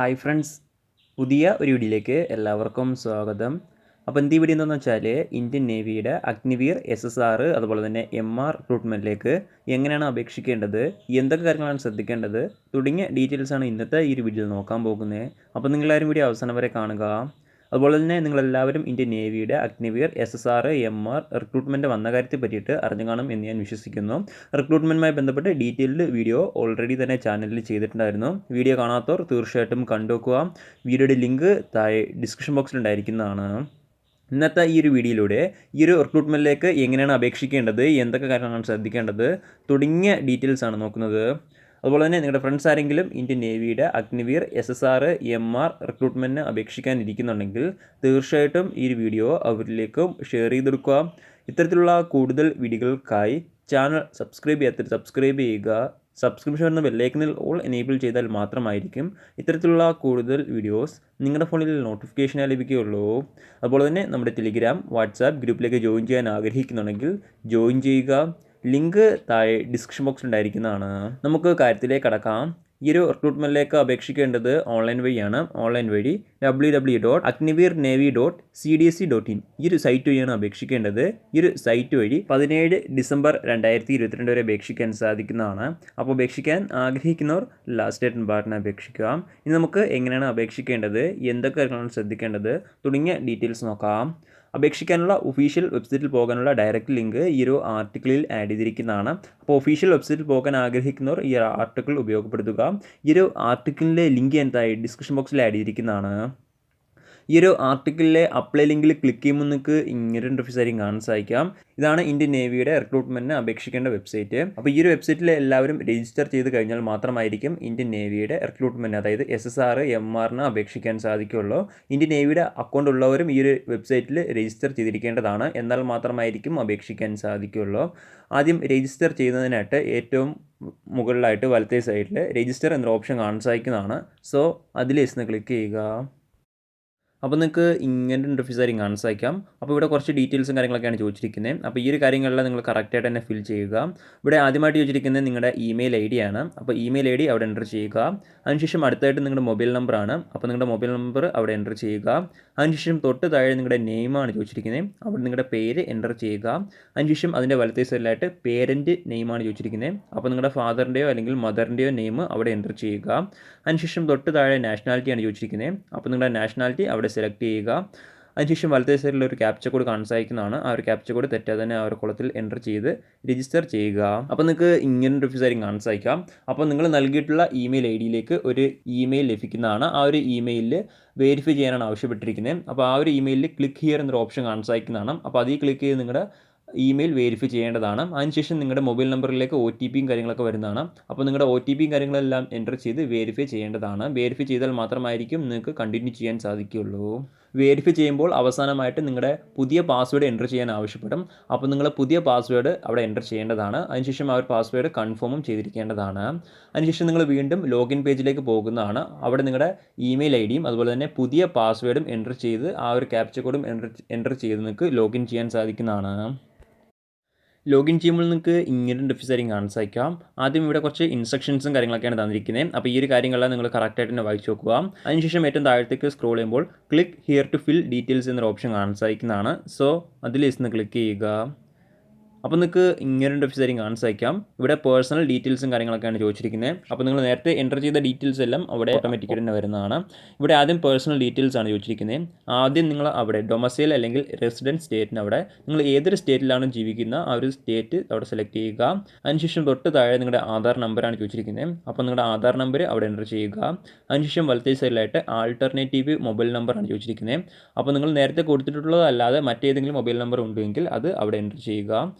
Hi friends, പുതിയ ഒരു വീഡിയോയിലേക്ക് എല്ലാവർക്കും സ്വാഗതം. അപ്പോൾ എന്ത് വീഡിയോ എന്താണെന്ന് വെച്ചാൽ ഇന്ത്യൻ നേവിയുടെ അഗ്നിവീർ SSR അതുപോലെ തന്നെ MR റിക്രൂട്ട്മെൻറ്റിലേക്ക് എങ്ങനെയാണ് അപേക്ഷിക്കേണ്ടത്, എന്തൊക്കെ കാര്യങ്ങളാണ് ശ്രദ്ധിക്കേണ്ടത് തുടങ്ങിയ ഡീറ്റെയിൽസാണ് ഇന്നത്തെ ഈ ഒരു വീഡിയോയിൽ നോക്കാൻ പോകുന്നത്. അപ്പോൾ നിങ്ങളെല്ലാവരും വീഡിയോ അവസാനം വരെ കാണുക. അതുപോലെ തന്നെ നിങ്ങളെല്ലാവരും ഇന്ത്യൻ നേവിയുടെ അഗ്നിവീർ SSR MR റിക്രൂട്ട്മെൻറ്റ് വന്ന കാര്യത്തെ പറ്റിയിട്ട് അറിഞ്ഞു കാണും എന്ന് ഞാൻ വിശ്വസിക്കുന്നു. റിക്രൂട്ട്മെൻറ്റുമായി ബന്ധപ്പെട്ട് ഡീറ്റെയിൽഡ് വീഡിയോ ഓൾറെഡി തന്നെ ചാനലിൽ ചെയ്തിട്ടുണ്ടായിരുന്നു. വീഡിയോ കാണാത്തവർ തീർച്ചയായിട്ടും കണ്ടുവെക്കുക. വീഡിയോയുടെ ലിങ്ക് താഴെ ഡിസ്ക്രിപ്ഷൻ ബോക്സിൽ ഉണ്ടായിരിക്കുന്നതാണ്. ഇന്നത്തെ ഈ ഒരു വീഡിയോയിലൂടെ ഈ ഒരു റിക്രൂട്ട്മെൻറ്റിലേക്ക് എങ്ങനെയാണ് അപേക്ഷിക്കേണ്ടത്, എന്തൊക്കെ കാര്യങ്ങളാണ് ശ്രദ്ധിക്കേണ്ടത് തുടങ്ങിയ ഡീറ്റെയിൽസാണ് നോക്കുന്നത്. അതുപോലെ തന്നെ നിങ്ങളുടെ ഫ്രണ്ട്സ് ആരെങ്കിലും ഇന്ത്യൻ നേവിയുടെ അഗ്നിവീർ SSR MR റിക്രൂട്ട്മെൻറ്റിന് അപേക്ഷിക്കാനിരിക്കുന്നുണ്ടെങ്കിൽ തീർച്ചയായിട്ടും ഈ ഒരു വീഡിയോ അവരിലേക്കും ഷെയർ ചെയ്തെടുക്കുക. ഇത്തരത്തിലുള്ള കൂടുതൽ വീഡിയോകൾക്കായി ചാനൽ സബ്സ്ക്രൈബ് ചെയ്യുക. സബ്സ്ക്രിപ്ഷൻ എന്ന ബെല്ലൈക്കനിൽ ഓൾ എനേബിൾ ചെയ്താൽ മാത്രമായിരിക്കും ഇത്തരത്തിലുള്ള കൂടുതൽ വീഡിയോസ് നിങ്ങളുടെ ഫോണിൽ നോട്ടിഫിക്കേഷനായി ലഭിക്കുകയുള്ളൂ. അതുപോലെ തന്നെ നമ്മുടെ ടെലിഗ്രാം, വാട്സാപ്പ് ഗ്രൂപ്പിലേക്ക് ജോയിൻ ചെയ്യാൻ ആഗ്രഹിക്കുന്നുണ്ടെങ്കിൽ ജോയിൻ ചെയ്യുക. ലിങ്ക് താഴെ ഡിസ്ക്രിപ്ഷൻ ബോക്സിൽ ഉണ്ടായിരിക്കുന്നതാണ്. നമുക്ക് കാര്യത്തിലേക്ക് കടക്കാം. ഈ ഒരു റിക്രൂട്ട്മെൻറ്റിലേക്ക് അപേക്ഷിക്കേണ്ടത് ഓൺലൈൻ വഴിയാണ്. ഓൺലൈൻ വഴി www.agniveernavy.cdc.in ഈ ഒരു സൈറ്റ് വഴിയാണ് അപേക്ഷിക്കേണ്ടത്. ഈ ഒരു സൈറ്റ് വഴി 17 ഡിസംബർ 2022 വരെ അപേക്ഷിക്കാൻ സാധിക്കുന്നതാണ്. അപ്പോൾ അപേക്ഷിക്കാൻ ആഗ്രഹിക്കുന്നവർ ലാസ്റ്റ് ഡേറ്റ് പാർട്ടിന് അപേക്ഷിക്കുക. ഇനി നമുക്ക് എങ്ങനെയാണ് അപേക്ഷിക്കേണ്ടത്, എന്തൊക്കെ കാര്യങ്ങളാണ് ശ്രദ്ധിക്കേണ്ടത് തുടങ്ങിയ ഡീറ്റെയിൽസ് നോക്കാം. അപേക്ഷിക്കാനുള്ള ഒഫീഷ്യൽ വെബ്സൈറ്റിൽ പോകാനുള്ള ഡയറക്റ്റ് ലിങ്ക് ഈ ഒരു ആർട്ടിക്കിളിൽ ആഡ് ചെയ്തിരിക്കുന്നതാണ്. അപ്പോൾ ഒഫീഷ്യൽ വെബ്സൈറ്റിൽ പോകാൻ ആഗ്രഹിക്കുന്നവർ ഈ ആർട്ടിക്കിൾ ഉപയോഗപ്പെടുത്തുക. ഈ ഒരു ആർട്ടിക്കിളിൻ്റെ ലിങ്ക് എന്തായി ഡിസ്ക്രിപ്ഷൻ ബോക്സിൽ ആഡ് ചെയ്തിരിക്കുന്നതാണ്. ഈ ഒരു ആർട്ടിക്കിളിലെ അപ്ലൈ ലിങ്കിൽ ക്ലിക്ക് ചെയ്യുമ്പോൾ നിങ്ങൾക്ക് ഇങ്ങനൊരു ഇൻ്റർഫേസ് ആയിരിക്കും കാണാൻ സാധിക്കാം. ഇതാണ് ഇന്ത്യൻ നേവിയുടെ റിക്രൂട്ട്മെൻറ്റിന് അപേക്ഷിക്കേണ്ട വെബ്സൈറ്റ്. അപ്പോൾ ഈ ഒരു വെബ്സൈറ്റിൽ എല്ലാവരും രജിസ്റ്റർ ചെയ്ത് കഴിഞ്ഞാൽ മാത്രമായിരിക്കും ഇന്ത്യൻ നേവിയുടെ റിക്രൂട്ട്മെൻറ്റ്, അതായത് SSR MRന് അപേക്ഷിക്കാൻ സാധിക്കുകയുള്ളൂ. ഇന്ത്യൻ നേവിയുടെ അക്കൗണ്ട് ഉള്ളവരും ഈ ഒരു വെബ്സൈറ്റിൽ രജിസ്റ്റർ ചെയ്തിരിക്കേണ്ടതാണ്. എന്നാൽ മാത്രമായിരിക്കും അപേക്ഷിക്കാൻ സാധിക്കുകയുള്ളൂ. ആദ്യം രജിസ്റ്റർ ചെയ്യുന്നതിനായിട്ട് ഏറ്റവും മുകളിലായിട്ട് വലത്തേ സൈഡിൽ രജിസ്റ്റർ എന്നൊരു ഓപ്ഷൻ കാണാൻ സാധിക്കുന്നതാണ്. സോ അതിൽ ക്ലിക്ക് ചെയ്യുക. അപ്പോൾ നിങ്ങൾക്ക് ഇങ്ങനത്തെ ഇൻ്റർഫേസ് ആയിരിക്കും കാണാൻ സാധിക്കാം. അപ്പോൾ ഇവിടെ കുറച്ച് ഡീറ്റെയിൽസും കാര്യങ്ങളൊക്കെയാണ് ചോദിച്ചിരിക്കുന്നത്. അപ്പോൾ ഈ ഒരു കാര്യങ്ങളെല്ലാം നിങ്ങൾ കറക്റ്റായിട്ട് തന്നെ ഫിൽ ചെയ്യുക. ഇവിടെ ആദ്യമായിട്ട് ചോദിച്ചിരിക്കുന്നത് നിങ്ങളുടെ ഇമെയിൽ ID ആണ്. അപ്പോൾ ഇമെയിൽ ID അവിടെ എൻ്റർ ചെയ്യുക. അതിനുശേഷം അടുത്തായിട്ട് നിങ്ങളുടെ മൊബൈൽ നമ്പറാണ്. അപ്പോൾ നിങ്ങളുടെ മൊബൈൽ നമ്പർ അവിടെ എൻ്റർ ചെയ്യുക. അതിനുശേഷം തൊട്ട് താഴെ നിങ്ങളുടെ നെയിമാണ് ചോദിച്ചിരിക്കുന്നത്. അവിടെ നിങ്ങളുടെ പേര് എൻ്റർ ചെയ്യുക. അതിനുശേഷം അതിൻ്റെ വലത്തേ സൈഡിലായിട്ട് പേരൻറ്റ് നെയിമാണ് ചോദിച്ചിരിക്കുന്നത്. അപ്പോൾ നിങ്ങളുടെ ഫാദറിൻ്റെയോ അല്ലെങ്കിൽ മദറിൻ്റെയോ നെയിം അവിടെ എൻ്റർ ചെയ്യുക. അതിനുശേഷം തൊട്ട് താഴെ നാഷണാലിറ്റിയാണ് ചോദിച്ചിരിക്കുന്നത്. അപ്പോൾ നിങ്ങളുടെ നാഷണാലിറ്റി അവിടെ സെലക്ട് ചെയ്യുക. അതിനുശേഷം വലത്തേ സൈഡിൽ ഒരു ക്യാപ്ച കോഡ് കാണാൻ സാധിക്കുന്നതാണ്. ആ ഒരു ക്യാപ്ച കോഡ് തെറ്റാതെ തന്നെ ആ ഒരു കുളത്തിൽ എൻ്റർ ചെയ്ത് രജിസ്റ്റർ ചെയ്യുക. അപ്പോൾ നിങ്ങൾക്ക് ഇങ്ങനെ ഒരു ആയിരിക്കും കാണാൻ സാധിക്കാം. അപ്പോൾ നിങ്ങൾ നൽകിയിട്ടുള്ള ഇമെയിൽ IDയിലേക്ക് ഒരു ഇമെയിൽ ലഭിക്കുന്നതാണ്. ആ ഒരു ഇമെയിലിൽ വെരിഫൈ ചെയ്യാനാണ് ആവശ്യപ്പെട്ടിരിക്കുന്നത്. അപ്പോൾ ആ ഒരു ഇമെയിലിൽ ക്ലിക്ക് ഹിയർ എന്നൊരു ഓപ്ഷൻ കാണാൻ സാധിക്കുന്നതാണ്. അപ്പോൾ അതിൽ ക്ലിക്ക് ചെയ്ത് നിങ്ങളുടെ ഇമെയിൽ വെരിഫൈ ചെയ്യേണ്ടതാണ്. അതിനുശേഷം നിങ്ങളുടെ മൊബൈൽ നമ്പറിലേക്ക് OTPയും കാര്യങ്ങളൊക്കെ വരുന്നതാണ്. അപ്പോൾ നിങ്ങളുടെ OTPയും കാര്യങ്ങളെല്ലാം എൻ്റർ ചെയ്ത് വെരിഫൈ ചെയ്യേണ്ടതാണ്. വെരിഫൈ ചെയ്താൽ മാത്രമായിരിക്കും നിങ്ങൾക്ക് കണ്ടിന്യൂ ചെയ്യാൻ സാധിക്കുകയുള്ളൂ. വെരിഫൈ ചെയ്യുമ്പോൾ അവസാനമായിട്ട് നിങ്ങളുടെ പുതിയ പാസ്വേഡ് എൻ്റർ ചെയ്യാൻ ആവശ്യപ്പെടും. അപ്പോൾ നിങ്ങൾ പുതിയ പാസ്വേഡ് അവിടെ എൻ്റർ ചെയ്യേണ്ടതാണ്. അതിനുശേഷം ആ ഒരു പാസ്വേഡ് കൺഫേമും ചെയ്തിരിക്കേണ്ടതാണ്. അതിനുശേഷം നിങ്ങൾ വീണ്ടും ലോഗിൻ പേജിലേക്ക് പോകുന്നതാണ്. അവിടെ നിങ്ങളുടെ ഇമെയിൽ IDയും അതുപോലെ തന്നെ പുതിയ പാസ്വേഡും എൻ്റർ ചെയ്ത് ആ ഒരു ക്യാപ്ച കോഡും എൻ്റർ ചെയ്ത് നിങ്ങൾക്ക് ലോഗിൻ ചെയ്യാൻ സാധിക്കുന്നതാണ്. ലോഗിൻ ചെയ്യുമ്പോൾ നിങ്ങൾക്ക് ഇങ്ങനെ ഇൻ്റർഫേസ് ആയിരിക്കും കാണാൻ സാധിക്കാം. ആദ്യം ഇവിടെ കുറച്ച് ഇൻസ്ട്രക്ഷൻസും കാര്യങ്ങളൊക്കെയാണ് തന്നിരിക്കുന്നത്. അപ്പോൾ ഈ ഒരു കാര്യങ്ങളെല്ലാം നിങ്ങൾ കറക്റ്റായിട്ട് തന്നെ വായിച്ച് നോക്കുക. അതിനുശേഷം ഏറ്റവും താഴത്തേക്ക് സ്ക്രോൾ ചെയ്യുമ്പോൾ click here to fill details എന്നൊരു ഓപ്ഷൻ കാണാൻ സാധിക്കുന്നതാണ്. സോ അതിൽ ക്ലിക്ക് ചെയ്യുക. അപ്പോൾ നിങ്ങൾക്ക് ഇങ്ങനെ ഇൻ്റർഫേസ് ആയിരിക്കും കാണാൻ സാധിക്കാം. ഇവിടെ പേഴ്സണൽ ഡീറ്റെയിൽസും കാര്യങ്ങളൊക്കെയാണ് ചോദിച്ചിരിക്കുന്നത്. അപ്പോൾ നിങ്ങൾ നേരത്തെ എൻ്റർ ചെയ്ത ഡീറ്റെയിൽസ് എല്ലാം അവിടെ ഓട്ടോമാറ്റിക്കായിട്ട് തന്നെ വരുന്നതാണ്. ഇവിടെ ആദ്യം പേഴ്സണൽ ഡീറ്റെയിൽസ് ആണ് ചോദിച്ചിരിക്കുന്നത്. ആദ്യം നിങ്ങൾ അവിടെ ഡൊമസൈൽ അല്ലെങ്കിൽ റെസിഡൻറ്റ് സ്റ്റേറ്റിന് അവിടെ നിങ്ങൾ ഏതൊരു സ്റ്റേറ്റിലാണ് ജീവിക്കുന്ന ആ ഒരു സ്റ്റേറ്റ് അവിടെ സെലക്ട് ചെയ്യുക. അതിനുശേഷം തൊട്ട് താഴെ നിങ്ങളുടെ ആധാർ നമ്പറാണ് ചോദിച്ചിരിക്കുന്നത്. അപ്പോൾ നിങ്ങളുടെ ആധാർ നമ്പർ അവിടെ എൻ്റർ ചെയ്യുക. അതിനുശേഷം വലത്തേ സൈഡിലായിട്ട് ആൾട്ടർനേറ്റീവ് മൊബൈൽ നമ്പറാണ് ചോദിച്ചിരിക്കുന്നത്. അപ്പോൾ നിങ്ങൾ നേരത്തെ കൊടുത്തിട്ടുള്ളതല്ലാതെ മറ്റേതെങ്കിലും മൊബൈൽ നമ്പർ ഉണ്ടെങ്കിൽ അത് അവിടെ എൻ്റർ ചെയ്യുക.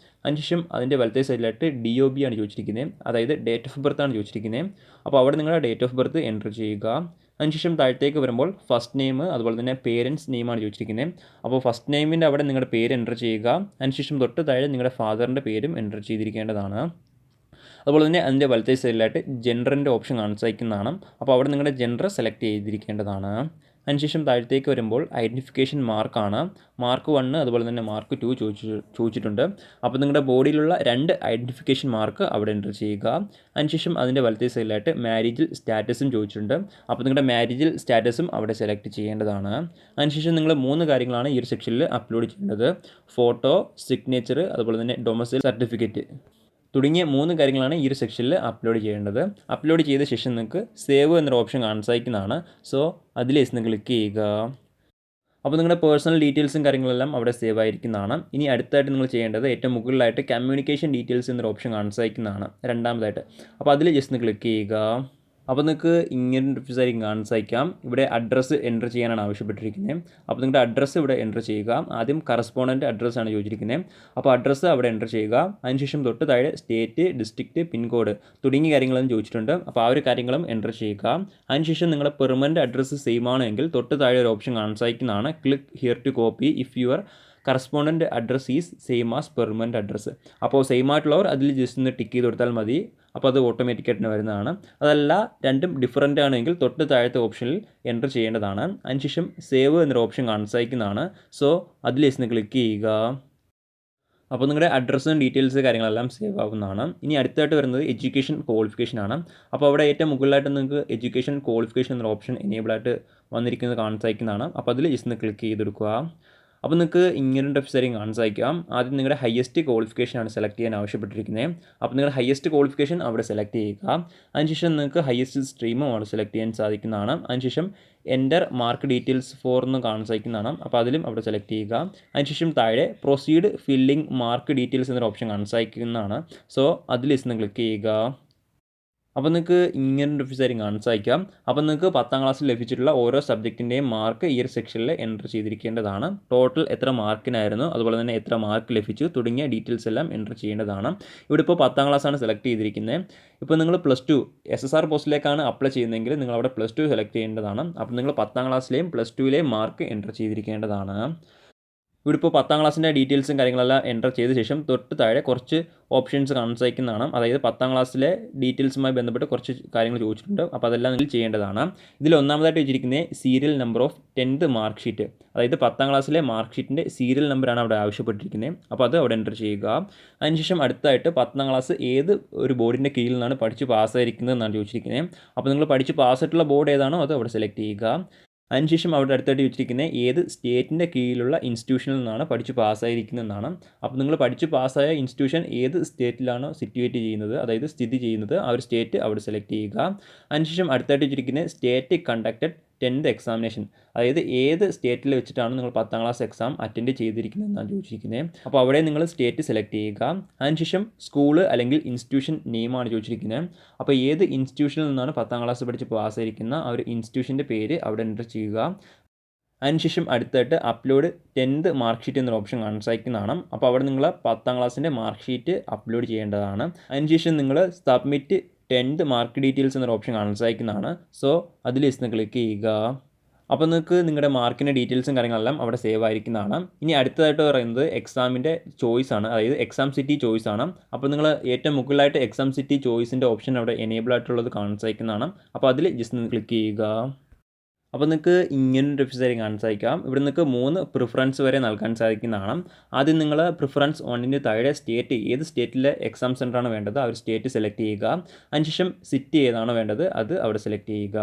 അതിനുശേഷം അതിൻ്റെ വലത്തേ സൈഡിലായിട്ട് DOB ആണ് ചോദിച്ചിരിക്കുന്നത്, അതായത് ഡേറ്റ് ഓഫ് ബർത്ത് ആണ് ചോദിച്ചിരിക്കുന്നത്. അപ്പോൾ അവിടെ നിങ്ങളുടെ ഡേറ്റ് ഓഫ് ബർത്ത് എൻ്റർ ചെയ്യുക. അതിനുശേഷം താഴത്തേക്ക് വരുമ്പോൾ ഫസ്റ്റ് നെയിം അതുപോലെ തന്നെ പേരൻസ് നെയിമാണ് ചോദിച്ചിരിക്കുന്നത്. അപ്പോൾ ഫസ്റ്റ് നെയിമിൻ്റെ അവിടെ നിങ്ങളുടെ പേര് എൻ്റർ ചെയ്യുക. അതിനുശേഷം തൊട്ട് താഴെ നിങ്ങളുടെ ഫാദറിൻ്റെ പേരും എൻ്റർ ചെയ്തിരിക്കേണ്ടതാണ്. അതുപോലെ തന്നെ അതിൻ്റെ വലത്തേ സൈഡിലായിട്ട് ജെൻഡറിൻ്റെ ഓപ്ഷൻ കാണാൻ സാധിക്കുന്നതാണ്. അപ്പോൾ അവിടെ നിങ്ങളുടെ ജെൻഡർ സെലക്ട് ചെയ്തിരിക്കേണ്ടതാണ്. അതിനുശേഷം താഴത്തേക്ക് വരുമ്പോൾ ഐഡൻറ്റിഫിക്കേഷൻ മാർക്കാണ്. മാർക്ക് 1 അതുപോലെ തന്നെ മാർക്ക് 2 ചോദിച്ചിട്ടുണ്ട്. അപ്പോൾ നിങ്ങളുടെ ബോഡിയിലുള്ള 2 ഐഡൻറ്റിഫിക്കേഷൻ മാർക്ക് അവിടെ എൻ്റർ ചെയ്യുക. അതിനുശേഷം അതിൻ്റെ വലത്തേ സൈഡിലായിട്ട് മാരേജിൽ സ്റ്റാറ്റസും ചോദിച്ചിട്ടുണ്ട്. അപ്പോൾ നിങ്ങളുടെ മാരേജിൽ സ്റ്റാറ്റസും അവിടെ സെലക്ട് ചെയ്യേണ്ടതാണ്. അതിനുശേഷം നിങ്ങൾ 3 കാര്യങ്ങളാണ് ഈ ഒരു സെക്ഷനിൽ അപ്ലോഡ് ചെയ്യേണ്ടത്. ഫോട്ടോ, സിഗ്നേച്ചർ, അതുപോലെ തന്നെ ഡൊമസൈൽ സർട്ടിഫിക്കറ്റ് തുടങ്ങിയ 3 കാര്യങ്ങളാണ് ഈ ഒരു സെക്ഷനിൽ അപ്ലോഡ് ചെയ്യേണ്ടത്. അപ്ലോഡ് ചെയ്ത ശേഷം നിങ്ങൾക്ക് സേവ് എന്നൊരു ഓപ്ഷൻ കാണാൻ സാധിക്കുന്നതാണ്. സോ അതിൽ നിങ്ങൾ ക്ലിക്ക് ചെയ്യുക. അപ്പോൾ നിങ്ങളുടെ പേഴ്സണൽ ഡീറ്റെയിൽസും കാര്യങ്ങളെല്ലാം അവിടെ സേവ് ആയിരിക്കുന്നതാണ്. ഇനി അടുത്തായിട്ട് നിങ്ങൾ ചെയ്യേണ്ടത് ഏറ്റവും മുകളിലായിട്ട് കമ്മ്യൂണിക്കേഷൻ ഡീറ്റെയിൽസ് എന്നൊരു ഓപ്ഷൻ കാണാൻ സാധിക്കുന്നതാണ് രണ്ടാമതായിട്ട്. അപ്പോൾ അതിൽ ജസ്റ്റ് ക്ലിക്ക് ചെയ്യുക. അപ്പോൾ നിങ്ങൾക്ക് ഇങ്ങനെ ഇൻ്റർഫേസ് ആയിരിക്കും കാണാൻ സാധിക്കാം. ഇവിടെ അഡ്രസ്സ് എൻ്റർ ചെയ്യാനാണ് ആവശ്യപ്പെട്ടിരിക്കുന്നത്. അപ്പോൾ നിങ്ങളുടെ അഡ്രസ്സ് ഇവിടെ എൻ്റർ ചെയ്യുക. ആദ്യം കറസ്പോണ്ടൻറ്റ് അഡ്രസ്സാണ് ചോദിച്ചിരിക്കുന്നത്. അപ്പോൾ അഡ്രസ്സ് അവിടെ എൻ്റർ ചെയ്യുക. അതിനുശേഷം തൊട്ട് താഴെ സ്റ്റേറ്റ്, ഡിസ്ട്രിക്റ്റ്, പിൻകോഡ് തുടങ്ങിയ കാര്യങ്ങളും ചോദിച്ചിട്ടുണ്ട്. അപ്പോൾ ആ ഒരു കാര്യങ്ങളും എൻ്റർ ചെയ്യുക. അതിനുശേഷം നിങ്ങളുടെ പെർമനൻറ്റ് അഡ്രസ്സ് സെയിം ആണെങ്കിൽ തൊട്ട് താഴെ ഒരു ഓപ്ഷൻ കാണാൻ സാധിക്കുന്നതാണ്. Click here to copy if your correspondent address is same as permanent address. അപ്പോൾ സെയിം ആയിട്ടുള്ളവർ അതിൽ ജസ്റ്റ് ഒന്ന് ടിക്ക് ചെയ്ത് കൊടുത്താൽ മതി. അപ്പോൾ അത് ഓട്ടോമാറ്റിക്കായിട്ട് വരുന്നതാണ്. അതല്ല രണ്ടും ഡിഫറൻ്റ് ആണെങ്കിൽ തൊട്ട് താഴത്തെ ഓപ്ഷനിൽ എൻ്റർ ചെയ്യേണ്ടതാണ്. അതിനുശേഷം സേവ് എന്നൊരു ഓപ്ഷൻ കാണാൻ സാധിക്കുന്നതാണ്. സോ അതിൽ ജസ്റ്റ് ക്ലിക്ക് ചെയ്യുക. അപ്പോൾ നിങ്ങളുടെ അഡ്രസ്സും ഡീറ്റെയിൽസ് കാര്യങ്ങളെല്ലാം സേവ് ആവുന്നതാണ്. ഇനി അടുത്തായിട്ട് വരുന്നത് എഡ്യൂക്കേഷൻ ക്വാളിഫിക്കേഷൻ ആണ്. അപ്പോൾ അവിടെ ഏറ്റവും മുകളിലായിട്ട് നിങ്ങൾക്ക് എഡ്യൂക്കേഷൻ ക്വാളിഫിക്കേഷൻ എന്നൊരു ഓപ്ഷൻ എനേബിൾ ആയിട്ട് വന്നിരിക്കുന്നത് കാണാൻ സാധിക്കുന്നതാണ്. അപ്പോൾ അതിൽ ജസ്റ്റ് ക്ലിക്ക് ചെയ്തെടുക്കുക. അപ്പോൾ നിങ്ങൾക്ക് ഇങ്ങനെ വെബ്സൈറ്റിംഗ് കാണാൻ സാധിക്കാം. ആദ്യം നിങ്ങളുടെ ഹയസ്റ്റ് ക്വാളിഫിക്കേഷനാണ് സെലക്ട് ചെയ്യാൻ ആവശ്യപ്പെട്ടിരിക്കുന്നത്. അപ്പോൾ നിങ്ങളുടെ ഹയസ്റ്റ് ക്വാളിഫിക്കേഷൻ അവിടെ സെലക്ട് ചെയ്യുക. അതിനുശേഷം നിങ്ങൾക്ക് ഹയസ്റ്റ് സ്ട്രീമും അവിടെ സെലക്ട് ചെയ്യാൻ സാധിക്കുന്നതാണ്. അതിനുശേഷം എൻ്റർ മാർക്ക് ഡീറ്റെയിൽസ് ഫോർ എന്ന് കാണാൻ സാധിക്കുന്നതാണ്. അപ്പോൾ അതിലും അവിടെ സെലക്ട് ചെയ്യുക. അതിനുശേഷം താഴെ പ്രൊസീഡ് ഫില്ലിംഗ് മാർക്ക് ഡീറ്റെയിൽസ് എന്നൊരു ഓപ്ഷൻ കാണാൻ സാധിക്കുന്നതാണ്. സോ അതിൽ ക്ലിക്ക് ചെയ്യുക. അപ്പോൾ നിങ്ങൾക്ക് ഇങ്ങനെ ഒരു ഓപ്ഷൻസായിരിക്കും കാണാൻ സാധിക്കാം. അപ്പോൾ നിങ്ങൾക്ക് 10ാം ക്ലാസ്സിൽ ലഭിച്ചിട്ടുള്ള ഓരോ സബ്ജക്റ്റിൻ്റെയും മാർക്ക് ഈ ഒരു സെക്ഷനിൽ എൻ്റർ ചെയ്തിരിക്കേണ്ടതാണ്. ടോട്ടൽ എത്ര മാർക്കിനായിരുന്നു, അതുപോലെ തന്നെ എത്ര മാർക്ക് ലഭിച്ചു തുടങ്ങിയ ഡീറ്റെയിൽസ് എല്ലാം എൻ്റർ ചെയ്യേണ്ടതാണ്. ഇവിടെ ഇപ്പോൾ 10ാം ക്ലാസ്സാണ് സെലക്ട് ചെയ്തിരിക്കുന്നത്. ഇപ്പോൾ നിങ്ങൾ +2 SSR പോസ്റ്റിലേക്കാണ് അപ്ലൈ ചെയ്യുന്നതെങ്കിൽ നിങ്ങൾ അവിടെ +2 സെലക്ട് ചെയ്യേണ്ടതാണ്. അപ്പോൾ നിങ്ങൾ 10ാം ക്ലാസ്സിലെയും +2ലെയും മാർക്ക് എൻ്റർ ചെയ്തിരിക്കേണ്ടതാണ്. ഇവിടെ ഇപ്പോൾ 10ാം ക്ലാസ്സിൻ്റെ ഡീറ്റെയിൽസും കാര്യങ്ങളെല്ലാം എൻ്റർ ചെയ്ത ശേഷം തൊട്ട് താഴെ കുറച്ച് ഓപ്ഷൻസ് കാണാൻ സാധിക്കുന്നതാണ്. അതായത് 10ാം ക്ലാസ്സിലെ ഡീറ്റെയിൽസുമായി ബന്ധപ്പെട്ട് കുറച്ച് കാര്യങ്ങൾ ചോദിച്ചിട്ടുണ്ട്. അപ്പോൾ അതെല്ലാം നിങ്ങൾ ചെയ്യേണ്ടതാണ്. ഇതിൽ ഒന്നാമതായിട്ട് വെച്ചിരിക്കുന്നത് serial number of 10th mark sheet. അതായത് 10ാം ക്ലാസ്സിലെ മാർക്ക് ഷീറ്റിൻ്റെ സീരിയൽ നമ്പറാണ് അവിടെ ആവശ്യപ്പെട്ടിരിക്കുന്നത്. അപ്പോൾ അത് അവിടെ എൻ്റർ ചെയ്യുക. അതിനുശേഷം അടുത്തായിട്ട് 10ാം ക്ലാസ് ഏത് ഒരു ബോർഡിൻ്റെ കീഴിൽ നിന്നാണ് പഠിച്ച് പാസ്സായിരിക്കുന്നത് എന്നാണ് ചോദിച്ചിരിക്കുന്നത്. അപ്പോൾ നിങ്ങൾ പഠിച്ച് പാസ്സായിട്ടുള്ള ബോർഡ് ഏതാണോ അത് അവിടെ സെലക്ട് ചെയ്യുക. അതിനുശേഷം അവിടെ അടുത്തായിട്ട് വെച്ചിരിക്കുന്നത് ഏത് സ്റ്റേറ്റിൻ്റെ കീഴിലുള്ള ഇൻസ്റ്റിറ്റ്യൂഷനിൽ നിന്നാണ് പഠിച്ച് പാസ്സായിരിക്കുന്നതെന്നാണ്. അപ്പോൾ നിങ്ങൾ പഠിച്ച് പാസ്സായ ഇൻസ്റ്റിറ്റ്യൂഷൻ ഏത് സ്റ്റേറ്റിലാണോ സിറ്റുവേറ്റ് ചെയ്യുന്നത്, അതായത് സ്ഥിതി ചെയ്യുന്നത്, ആ ഒരു സ്റ്റേറ്റ് അവിടെ സെലക്ട് ചെയ്യുക. അതിനുശേഷം അടുത്തായിട്ട് വെച്ചിരിക്കുന്നത് സ്റ്റേറ്റ് കണ്ടക്റ്റഡ് 10th എക്സാമിനേഷൻ, അതായത് ഏത് സ്റ്റേറ്റിൽ വെച്ചിട്ടാണ് നിങ്ങൾ 10ാം ക്ലാസ് എക്സാം അറ്റൻഡ് ചെയ്തിരിക്കുന്നതെന്നാണ് ചോദിച്ചിരിക്കുന്നത്. അപ്പോൾ അവിടെ നിങ്ങൾ സ്റ്റേറ്റ് സെലക്ട് ചെയ്യുക. അതിനുശേഷം സ്കൂള് അല്ലെങ്കിൽ ഇൻസ്റ്റിറ്റ്യൂഷൻ നെയിമാണ് ചോദിച്ചിരിക്കുന്നത്. അപ്പോൾ ഏത് ഇൻസ്റ്റിറ്റ്യൂഷനിൽ നിന്നാണ് 10ാം ക്ലാസ് പഠിച്ച് പാസ്സായിരിക്കുന്ന ആ ഒരു ഇൻസ്റ്റിറ്റ്യൂഷൻ്റെ പേര് അവിടെ എൻ്റർ ചെയ്യുക. അതിനുശേഷം അടുത്തായിട്ട് അപ്ലോഡ് 10th മാർക്ക് ഷീറ്റ് എന്നൊരു ഓപ്ഷൻ കാണാൻ സാധിക്കുന്നതാണ്. അപ്പോൾ അവിടെ നിങ്ങൾ 10ാം ക്ലാസ്സിൻ്റെ മാർക്ക് ഷീറ്റ് അപ്ലോഡ് ചെയ്യേണ്ടതാണ്. അതിനുശേഷം നിങ്ങൾ സബ്മിറ്റ് 10th മാർക്ക് ഡീറ്റെയിൽസ് എന്നൊരു ഓപ്ഷൻ കാണാൻ സാധിക്കുന്നതാണ്. സോ അതിൽ ക്ലിക്ക് ചെയ്യുക. അപ്പോൾ നിങ്ങൾക്ക് നിങ്ങളുടെ മാർക്കിൻ്റെ ഡീറ്റെയിൽസും കാര്യങ്ങളെല്ലാം അവിടെ സേവ് ആയിരിക്കുന്നതാണ്. ഇനി അടുത്തതായിട്ട് പറയുന്നത് എക്സാമിൻ്റെ ചോയ്സ് ആണ്, അതായത് എക്സാം സിറ്റി ചോയ്സ് ആണ്. അപ്പോൾ നിങ്ങൾ ഏറ്റവും മുകളിലായിട്ട് എക്സാം സിറ്റി ചോയ്സിൻ്റെ ഓപ്ഷൻ അവിടെ എനേബിൾ ആയിട്ടുള്ളത് കാണാൻ സാധിക്കുന്നതാണ്. അപ്പോൾ അതിൽ ജസ്റ്റ് ക്ലിക്ക് ചെയ്യുക. അപ്പോൾ നിങ്ങൾക്ക് ഇങ്ങനൊരു വെബ്സൈറ്റ് കാണാൻ സാധിക്കാം. ഇവിടെ നിങ്ങൾക്ക് 3 പ്രിഫറൻസ് വരെ നൽകാൻ സാധിക്കുന്നതാണ്. ആദ്യം നിങ്ങൾ പ്രിഫറൻസ് 1ൻ്റെ താഴെ സ്റ്റേറ്റ്, ഏത് സ്റ്റേറ്റിലെ എക്സാം സെൻ്ററാണ് വേണ്ടത് ആ ഒരു സ്റ്റേറ്റ് സെലക്ട് ചെയ്യുക. അതിനുശേഷം സിറ്റി ഏതാണോ വേണ്ടത് അത് അവിടെ സെലക്ട് ചെയ്യുക.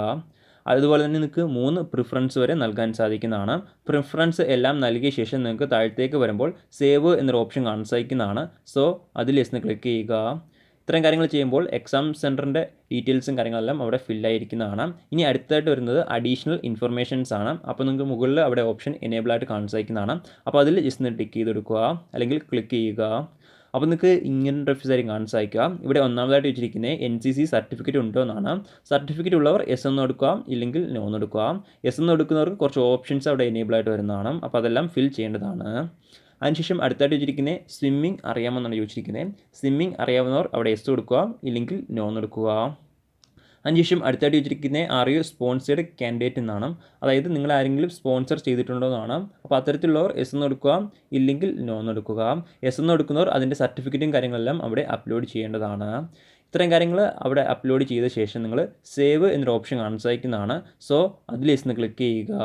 അതുപോലെ തന്നെ നിങ്ങൾക്ക് 3 പ്രിഫറൻസ് വരെ നൽകാൻ സാധിക്കുന്നതാണ്. പ്രിഫറൻസ് എല്ലാം നൽകിയ ശേഷം നിങ്ങൾക്ക് താഴത്തേക്ക് വരുമ്പോൾ സേവ് എന്നൊരു ഓപ്ഷൻ കാണാൻ സാധിക്കുന്നതാണ്. സോ അതിൽ ക്ലിക്ക് ചെയ്യുക. ഇത്തരം കാര്യങ്ങൾ ചെയ്യുമ്പോൾ എക്സാം സെൻറ്ററിൻ്റെ ഡീറ്റെയിൽസും കാര്യങ്ങളെല്ലാം അവിടെ ഫില്ലായിരിക്കുന്നതാണ്. ഇനി അടുത്തായിട്ട് വരുന്നത് അഡീഷണൽ ഇൻഫർമേഷൻസ് ആണ്. അപ്പോൾ നിങ്ങൾക്ക് മുകളിൽ അവിടെ ഓപ്ഷൻ എനേബിൾ ആയിട്ട് കാണാൻ സാധിക്കുന്നതാണ്. അപ്പോൾ അതിൽ ജസ്റ്റ് ടിക്ക് ചെയ്തെടുക്കുക അല്ലെങ്കിൽ ക്ലിക്ക് ചെയ്യുക. അപ്പോൾ നിങ്ങൾക്ക് ഇങ്ങനെ വെബ്സൈറ്റ് കാണാൻ സാധിക്കുക. ഇവിടെ ഒന്നാമതായിട്ട് വെച്ചിരിക്കുന്നത് NCC സർട്ടിഫിക്കറ്റ് ഉണ്ടോ എന്നാണ്. സർട്ടിഫിക്കറ്റ് ഉള്ളവർ യെസ് എന്ന് എടുക്കുക, ഇല്ലെങ്കിൽ നോ എന്ന് എടുക്കുക. യെസ് എന്ന് എടുക്കുന്നവർക്ക് കുറച്ച് ഓപ്ഷൻസ് അവിടെ എനേബിൾ ആയിട്ട് വരുന്നതാണ്. അപ്പോൾ അതെല്ലാം ഫിൽ ചെയ്യേണ്ടതാണ്. അതിനുശേഷം അടുത്തായിട്ട് വെച്ചിരിക്കുന്നത് സ്വിമ്മിങ് അറിയാമെന്നാണ് ചോദിച്ചിരിക്കുന്നത്. സ്വിമ്മിങ് അറിയാവുന്നവർ അവിടെ യെസ് കൊടുക്കുക, ഇല്ലെങ്കിൽ നോ എന്ന് എടുക്കുക. അതിനുശേഷം അടുത്തായിട്ട് വെച്ചിരിക്കുന്നത് ആർ യു സ്പോൺസേഡ് കാൻഡിഡേറ്റ് എന്നാണ്. അതായത് നിങ്ങൾ ആരെങ്കിലും സ്പോൺസർ ചെയ്തിട്ടുണ്ടോ എന്നാണ്. അപ്പോൾ അത്തരത്തിലുള്ളവർ യെസ് എന്ന് എടുക്കുക, ഇല്ലെങ്കിൽ നോ എന്ന് എടുക്കുക. യെസ് എന്ന് എടുക്കുന്നവർ അതിൻ്റെ സർട്ടിഫിക്കറ്റും കാര്യങ്ങളെല്ലാം അവിടെ അപ്ലോഡ് ചെയ്യേണ്ടതാണ്. ഇത്രയും കാര്യങ്ങൾ അവിടെ അപ്ലോഡ് ചെയ്ത ശേഷം നിങ്ങൾ സേവ് എന്നൊരു ഓപ്ഷൻ കാണാൻ സാധിക്കുന്നതാണ്. സോ അതിൽ ജസ്റ്റ് ക്ലിക്ക് ചെയ്യുക.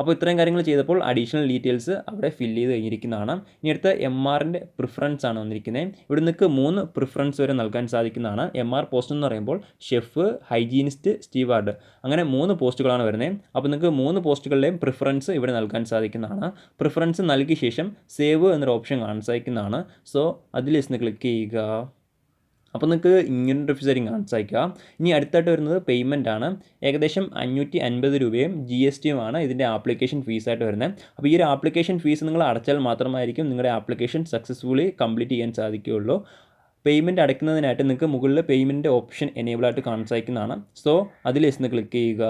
അപ്പോൾ ഇത്രയും കാര്യങ്ങൾ ചെയ്തപ്പോൾ അഡീഷണൽ ഡീറ്റെയിൽസ് അവിടെ ഫില്ല് ചെയ്ത് കഴിഞ്ഞിരിക്കുന്നതാണ്. ഇനി അടുത്ത MRൻ്റെ പ്രിഫറൻസ് ആണ് വന്നിരിക്കുന്നത്. ഇവിടെ നിങ്ങൾക്ക് 3 പ്രിഫറൻസ് വരെ നൽകാൻ സാധിക്കുന്നതാണ്. MR പോസ്റ്റ് എന്ന് പറയുമ്പോൾ ഷെഫ്, ഹൈജീനിസ്റ്റ്, സ്റ്റീവാർഡ്, അങ്ങനെ 3 പോസ്റ്റുകളാണ് വരുന്നത്. അപ്പോൾ നിങ്ങൾക്ക് 3 പോസ്റ്റുകളുടെയും പ്രിഫറൻസ് ഇവിടെ നൽകാൻ സാധിക്കുന്നതാണ്. പ്രിഫറൻസ് നൽകിയ ശേഷം സേവ് എന്നൊരു ഓപ്ഷൻ കാണാൻ സാധിക്കുന്നതാണ്. സോ അതിൽ ജസ്റ്റ് ക്ലിക്ക് ചെയ്യുക. അപ്പോൾ നിങ്ങൾക്ക് ഇങ്ങനൊരു ഫിസറിങ് കാണാൻ സാധിക്കുക. ഇനി അടുത്തായിട്ട് വരുന്നത് പേയ്മെൻ്റ് ആണ്. ഏകദേശം 550 രൂപയും GST യുമാണ് ഇതിൻ്റെ ആപ്ലിക്കേഷൻ ഫീസായിട്ട് വരുന്നത്. അപ്പോൾ ഈ ഒരു ആപ്ലിക്കേഷൻ ഫീസ് നിങ്ങൾ അടച്ചാൽ മാത്രമായിരിക്കും നിങ്ങളുടെ ആപ്ലിക്കേഷൻ സക്സസ്ഫുള്ളി കംപ്ലീറ്റ് ചെയ്യാൻ സാധിക്കുകയുള്ളൂ. പേയ്മെൻറ്റ് അടയ്ക്കുന്നതിനായിട്ട് നിങ്ങൾക്ക് മുകളിൽ പേയ്മെൻറ്റ് ഓപ്ഷൻ എനേബിൾ ആയിട്ട് കാണാൻ സാധിക്കുന്നതാണ്. സോ അതിൽ ജസ്റ്റ് ക്ലിക്ക് ചെയ്യുക.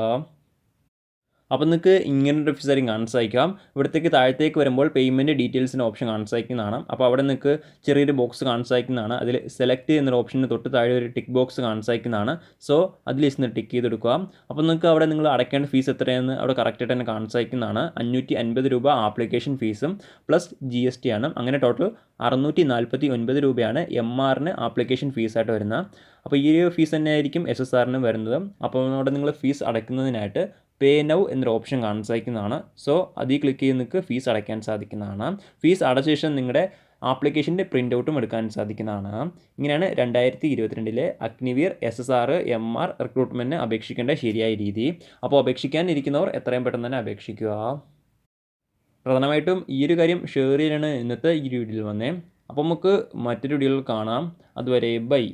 അപ്പോൾ നിങ്ങൾക്ക് ഇങ്ങനൊരു ഫിസറിങ് കാണാൻ സാധിക്കാം. ഇവിടത്തേക്ക് താഴത്തേക്ക് വരുമ്പോൾ പേയ്മെൻറ്റ് ഡീറ്റെയിൽസിൻ്റെ ഓപ്ഷൻ കാണാൻ സാധിക്കുന്നതാണ്. അപ്പോൾ അവിടെ നിങ്ങൾക്ക് ചെറിയൊരു ബോക്സ് കാണാൻ സാധിക്കുന്നതാണ്. അതിൽ സെലക്ട് എന്നൊരു ഓപ്ഷന് തൊട്ട് താഴെ ഒരു ടിക്ക് ബോക്സ് കാണാൻ സാധിക്കുന്നതാണ്. സോ അതിൽ ജസ്റ്റ് ടിക്ക് ചെയ്തെടുക്കുക. അപ്പോൾ നിങ്ങൾക്ക് അവിടെ നിങ്ങൾ അടയ്ക്കേണ്ട ഫീസ് എത്രയാണെന്ന് അവിടെ കറക്റ്റായിട്ട് തന്നെ കാണാൻ സാധിക്കുന്നതാണ്. 550 രൂപ ആപ്ലിക്കേഷൻ ഫീസും പ്ലസ് GST ആണ്. അങ്ങനെ ടോട്ടൽ 649 രൂപയാണ് MRന് ആപ്ലിക്കേഷൻ ഫീസായിട്ട് വരുന്നത്. അപ്പോൾ ഈ ഒരു ഫീസ് തന്നെയായിരിക്കും SSRന് വരുന്നത്. അപ്പോൾ അവിടെ നിങ്ങൾ ഫീസ് അടയ്ക്കുന്നതിനായിട്ട് പേ നൗ എന്നൊരു ഓപ്ഷൻ കാണാൻ സാധിക്കുന്നതാണ്. സോ അതിൽ ക്ലിക്ക് ചെയ്ത് നിങ്ങൾക്ക് ഫീസ് അടയ്ക്കാൻ സാധിക്കുന്നതാണ്. ഫീസ് അടച്ച ശേഷം നിങ്ങളുടെ ആപ്ലിക്കേഷൻ്റെ പ്രിൻ്റ് ഔട്ടും എടുക്കാൻ സാധിക്കുന്നതാണ്. ഇങ്ങനെയാണ് 2022 അഗ്നിവീർ SSR MR റിക്രൂട്ട്മെൻറ്റിന് അപേക്ഷിക്കേണ്ട ശരിയായ രീതി. അപ്പോൾ അപേക്ഷിക്കാൻ ഇരിക്കുന്നവർ എത്രയും പെട്ടെന്ന് തന്നെ അപേക്ഷിക്കുക. പ്രധാനമായിട്ടും ഈ ഒരു കാര്യം ഷെയർ ചെയ്യാനാണ് ഇന്നത്തെ ഈ വീഡിയോയിൽ വന്നേ. അപ്പോൾ നമുക്ക് മറ്റൊരു വീഡിയോയിൽ കാണാം. അതുവരെ ബൈ.